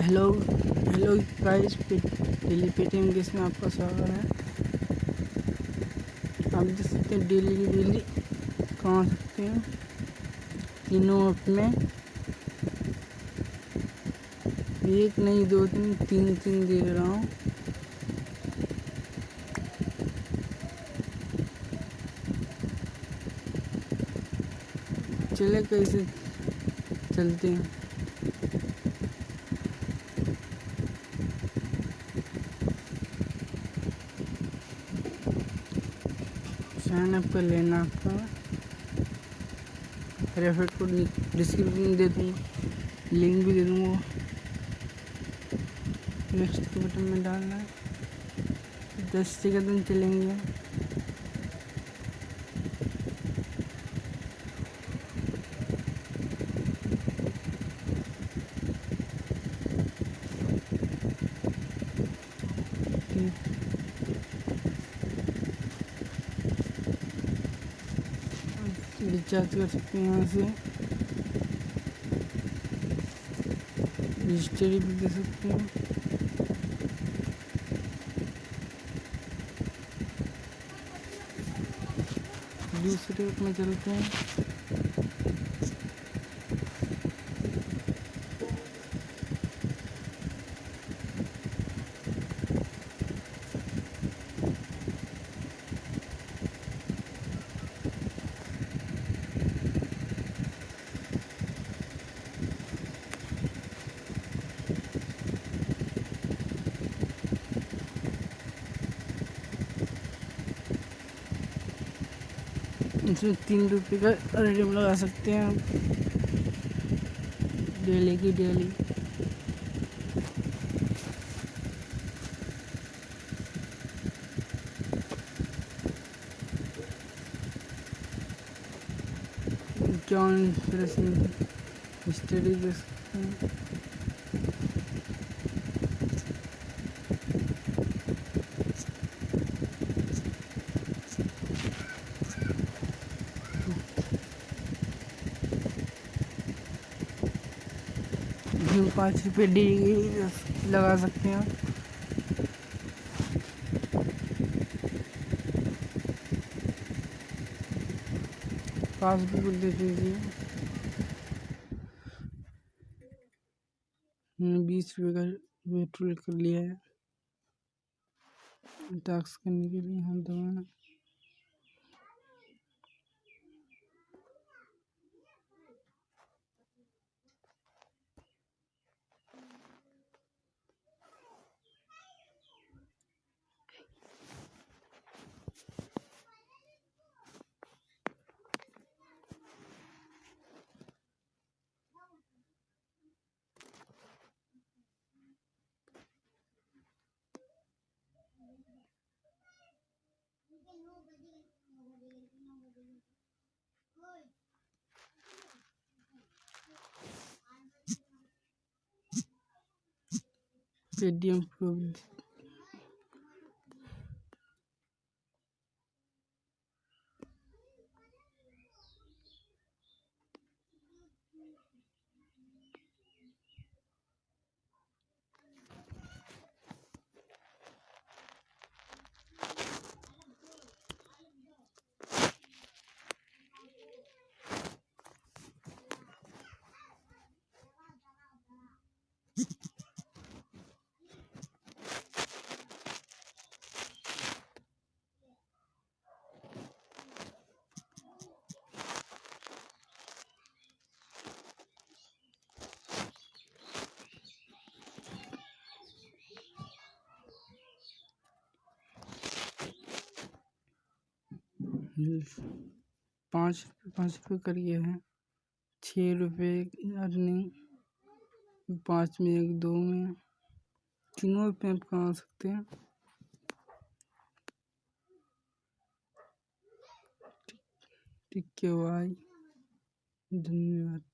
Hello hello guys, daily Paytm guess में आपका स्वागत है। आप देख सकते हैं डेली की डेली कमा सकते हैं तीनों ऐप में। एक नहीं, दो तीन, तीन दे रहा हूँ। चले कैसे चलते हैं। साइन अप कर लेना आपका। रेफर कोड डिस्क्रिप्शन में दे दूँगा, लिंक भी दे दूँगा। नेक्स्ट के बटन में डालना है। 10 सेकंड चलेंगे। रिचार्ज कर सकते हैं यहाँ से। रजिस्ट्री भी दे सकते हैं। दूसरे में चलते हैं। इसमें 3 रुपये का रिडीम लगा सकते हैं आप डेली की डेली। क्या इंस्पिरेशन स्टडी दे सकते हैं। इसमें 5 रुपये डेली लगा सकते हैं आप। पासबुक दे दीजिए। 20 रुपये का विड्रॉल कर लिया है। टास्क करने के लिए हम दबाना। पेटीएम प्रो 5 रुपये करिए है। 6 रुपये अर्निंग 5 में 1 2 में तीनों रुपये आप कमा सकते हैं। ठीक है भाई, धन्यवाद।